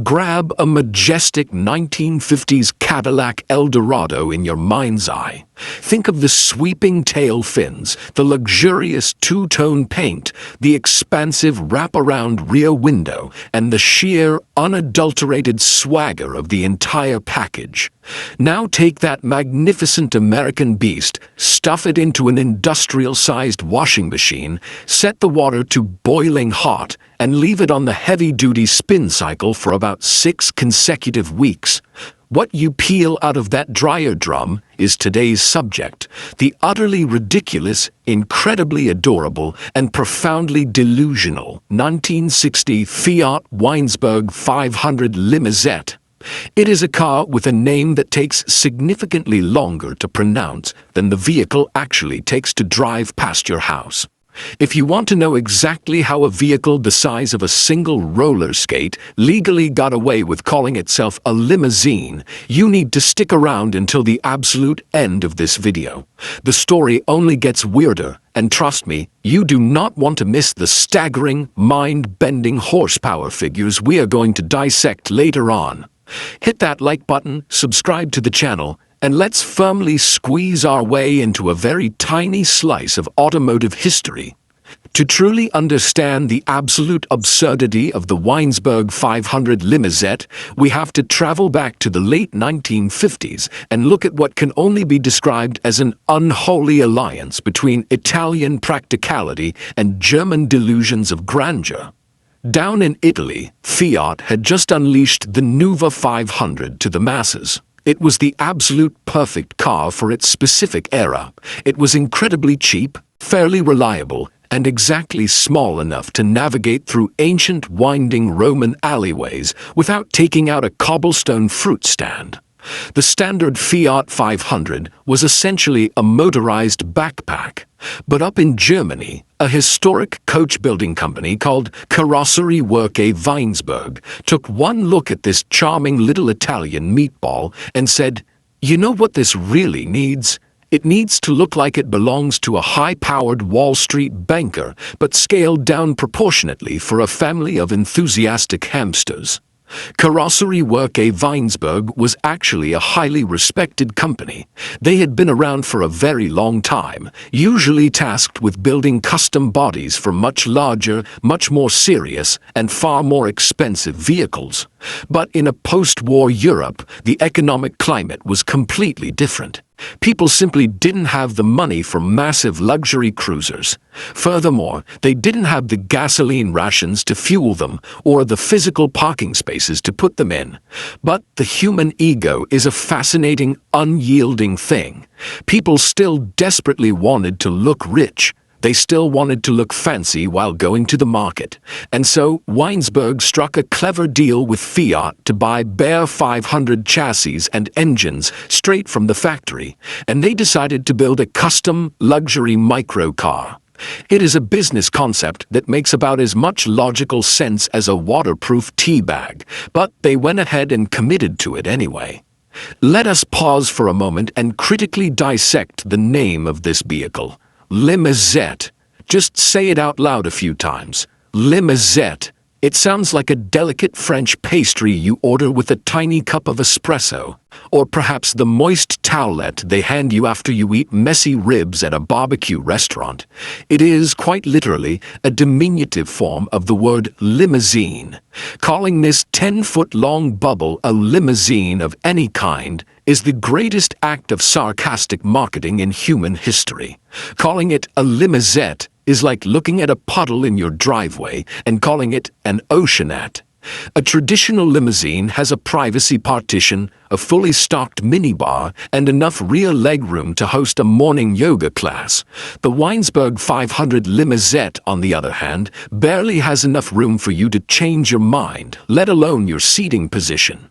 Grab a majestic 1950s Cadillac Eldorado in your mind's eye. Think of the sweeping tail fins, the luxurious two-tone paint, the expansive wraparound rear window, and the sheer, unadulterated swagger of the entire package. Now take that magnificent American beast, stuff it into an industrial-sized washing machine, set the water to boiling hot, and leave it on the heavy-duty spin cycle for about 6 consecutive weeks. What you peel out of that dryer drum is today's subject, the utterly ridiculous, incredibly adorable, and profoundly delusional 1960 Fiat Weinsberg 500 Limousette. It is a car with a name that takes significantly longer to pronounce than the vehicle actually takes to drive past your house. If you want to know exactly how a vehicle the size of a single roller skate legally got away with calling itself a limousine, you need to stick around until the absolute end of this video. The story only gets weirder, and trust me, you do not want to miss the staggering, mind-bending horsepower figures we are going to dissect later on. Hit that like button, subscribe to the channel, and let's firmly squeeze our way into a very tiny slice of automotive history. To truly understand the absolute absurdity of the Weinsberg 500 Limousette, we have to travel back to the late 1950s and look at what can only be described as an unholy alliance between Italian practicality and German delusions of grandeur. Down in Italy, Fiat had just unleashed the Nuova 500 to the masses. It was the absolute perfect car for its specific era. It was incredibly cheap, fairly reliable, and exactly small enough to navigate through ancient winding Roman alleyways without taking out a cobblestone fruit stand. The standard Fiat 500 was essentially a motorized backpack. But up in Germany, a historic coach-building company called Karosseriewerke Weinsberg took one look at this charming little Italian meatball and said, "You know what this really needs? It needs to look like it belongs to a high-powered Wall Street banker, but scaled down proportionately for a family of enthusiastic hamsters." Karosseriewerke Weinsberg was actually a highly respected company. They had been around for a very long time, usually tasked with building custom bodies for much larger, much more serious, and far more expensive vehicles. But in a post-war Europe, the economic climate was completely different. People simply didn't have the money for massive luxury cruisers. Furthermore, they didn't have the gasoline rations to fuel them or the physical parking spaces to put them in. But the human ego is a fascinating, unyielding thing. People still desperately wanted to look rich. They still wanted to look fancy while going to the market. And so Weinsberg struck a clever deal with Fiat to buy bare 500 chassis and engines straight from the factory, and they decided to build a custom luxury microcar. It is a business concept that makes about as much logical sense as a waterproof tea bag, but they went ahead and committed to it anyway. Let us pause for a moment and critically dissect the name of this vehicle. Limousette. Just say it out loud a few times. Limousette. It sounds like a delicate French pastry you order with a tiny cup of espresso, or perhaps the moist towelette they hand you after you eat messy ribs at a barbecue restaurant. It is, quite literally, a diminutive form of the word limousine. Calling this 10-foot-long bubble a limousine of any kind is the greatest act of sarcastic marketing in human history. Calling it a limousette is like looking at a puddle in your driveway and calling it an oceanette. A traditional limousine has a privacy partition, a fully stocked minibar, and enough rear legroom to host a morning yoga class. The Weinsberg 500 Limousette, on the other hand, barely has enough room for you to change your mind, let alone your seating position.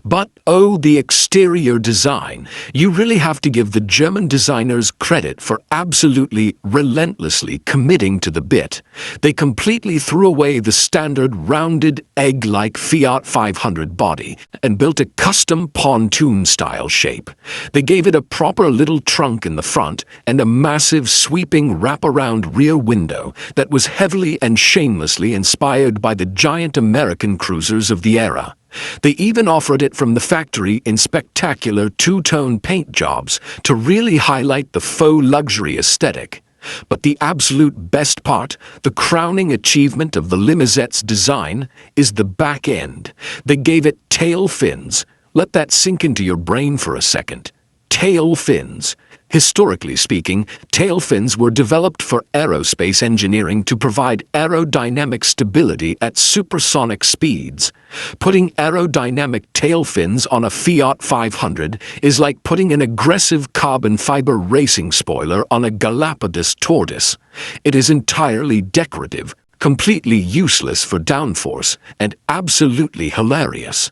But, oh, the exterior design. You really have to give the German designers credit for absolutely, relentlessly committing to the bit. They completely threw away the standard rounded, egg-like Fiat 500 body and built a custom pontoon-style shape. They gave it a proper little trunk in the front and a massive sweeping wraparound rear window that was heavily and shamelessly inspired by the giant American cruisers of the era. They even offered it from the factory in spectacular two-tone paint jobs to really highlight the faux luxury aesthetic. But the absolute best part, the crowning achievement of the Limousette's design, is the back end. They gave it tail fins. Let that sink into your brain for a second. Tail fins. Historically speaking, tail fins were developed for aerospace engineering to provide aerodynamic stability at supersonic speeds. Putting aerodynamic tail fins on a Fiat 500 is like putting an aggressive carbon fiber racing spoiler on a Galapagos tortoise. It is entirely decorative, completely useless for downforce, and absolutely hilarious.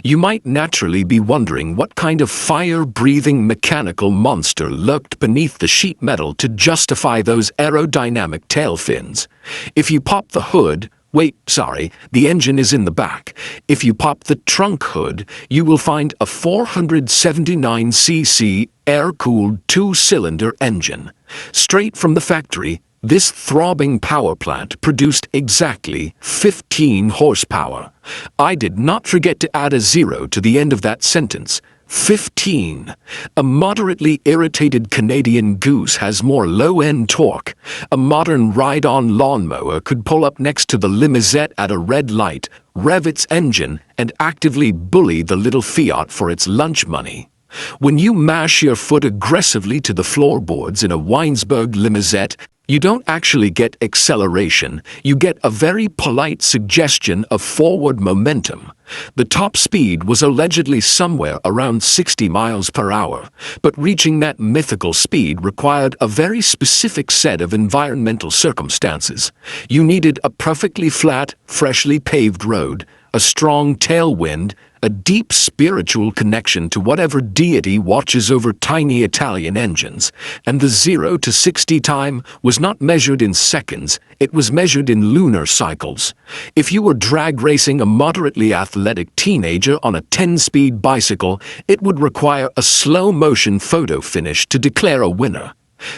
You might naturally be wondering what kind of fire-breathing mechanical monster lurked beneath the sheet metal to justify those aerodynamic tail fins. If you pop the hood, the engine is in the back. If you pop the trunk hood, you will find a 479cc air-cooled two-cylinder engine. Straight from the factory, this throbbing power plant produced exactly 15 horsepower. I did not forget to add a 0 to the end of that sentence. 15. A moderately irritated Canadian goose has more low-end torque. A modern ride-on lawnmower could pull up next to the Limousette at a red light, rev its engine, and actively bully the little Fiat for its lunch money. When you mash your foot aggressively to the floorboards in a Weinsberg Limousette, you don't actually get acceleration, you get a very polite suggestion of forward momentum. The top speed was allegedly somewhere around 60 miles per hour, but reaching that mythical speed required a very specific set of environmental circumstances. You needed a perfectly flat, freshly paved road, a strong tailwind, a deep spiritual connection to whatever deity watches over tiny Italian engines, and the 0 to 60 time was not measured in seconds, it was measured in lunar cycles. If you were drag racing a moderately athletic teenager on a 10-speed bicycle, it would require a slow-motion photo finish to declare a winner.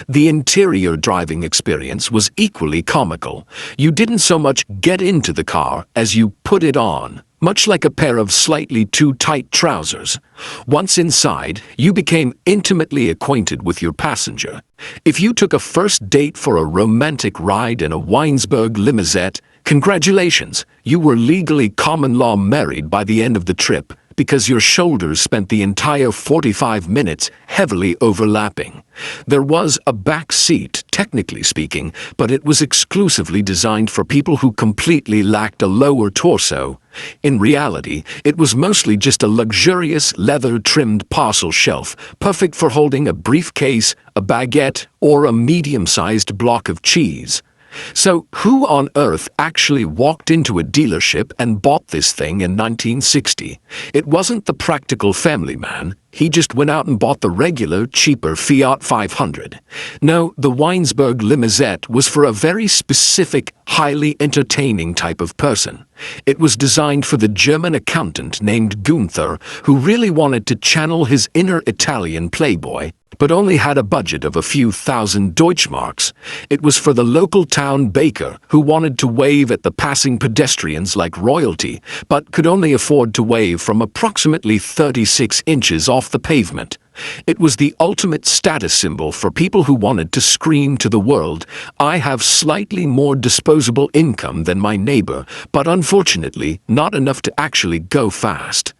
The interior driving experience was equally comical. You didn't so much get into the car as you put it on, much like a pair of slightly too tight trousers. Once inside, you became intimately acquainted with your passenger. If you took a first date for a romantic ride in a Weinsberg Limousette, congratulations, you were legally common law married by the end of the trip, because your shoulders spent the entire 45 minutes heavily overlapping. There was a back seat, technically speaking, but it was exclusively designed for people who completely lacked a lower torso. In reality, it was mostly just a luxurious leather-trimmed parcel shelf, perfect for holding a briefcase, a baguette, or a medium-sized block of cheese. So, who on earth actually walked into a dealership and bought this thing in 1960? It wasn't the practical family man. He just went out and bought the regular, cheaper Fiat 500. No, the Weinsberg Limousette was for a very specific, highly entertaining type of person. It was designed for the German accountant named Gunther, who really wanted to channel his inner Italian playboy, but only had a budget of a few thousand Deutschmarks. It was for the local town baker who wanted to wave at the passing pedestrians like royalty, but could only afford to wave from approximately 36 inches off the pavement. It was the ultimate status symbol for people who wanted to scream to the world, "I have slightly more disposable income than my neighbor, but unfortunately not enough to actually go fast."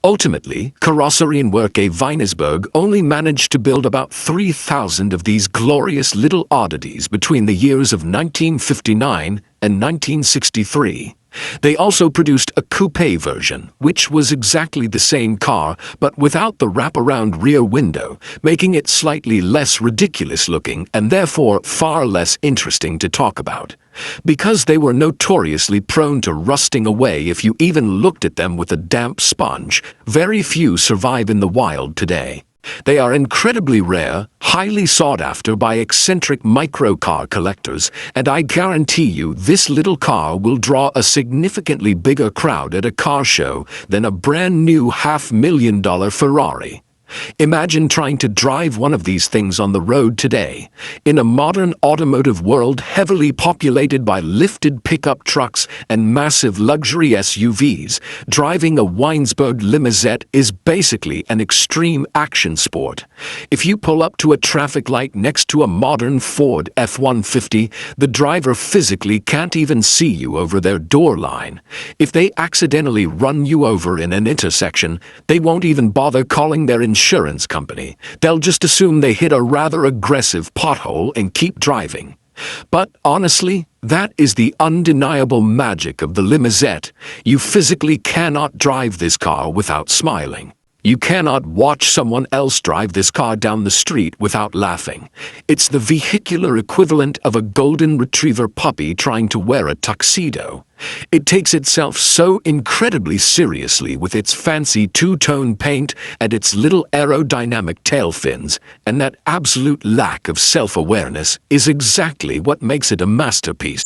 Ultimately, Karosseriewerke Weinsberg only managed to build about 3,000 of these glorious little oddities between the years of 1959 and 1963. They also produced a coupe version, which was exactly the same car, but without the wraparound rear window, making it slightly less ridiculous looking and therefore far less interesting to talk about. Because they were notoriously prone to rusting away if you even looked at them with a damp sponge, very few survive in the wild today. They are incredibly rare, highly sought after by eccentric microcar collectors, and I guarantee you this little car will draw a significantly bigger crowd at a car show than a brand new $500,000 Ferrari. Imagine trying to drive one of these things on the road today. In a modern automotive world heavily populated by lifted pickup trucks and massive luxury SUVs, driving a Weinsberg Limousette is basically an extreme action sport. If you pull up to a traffic light next to a modern Ford F-150, the driver physically can't even see you over their door line. If they accidentally run you over in an intersection, they won't even bother calling their insurance company. They'll just assume they hit a rather aggressive pothole and keep driving. But honestly, that is the undeniable magic of the Limousette. You physically cannot drive this car without smiling. You cannot watch someone else drive this car down the street without laughing. It's the vehicular equivalent of a golden retriever puppy trying to wear a tuxedo. It takes itself so incredibly seriously with its fancy two-tone paint and its little aerodynamic tail fins, and that absolute lack of self-awareness is exactly what makes it a masterpiece.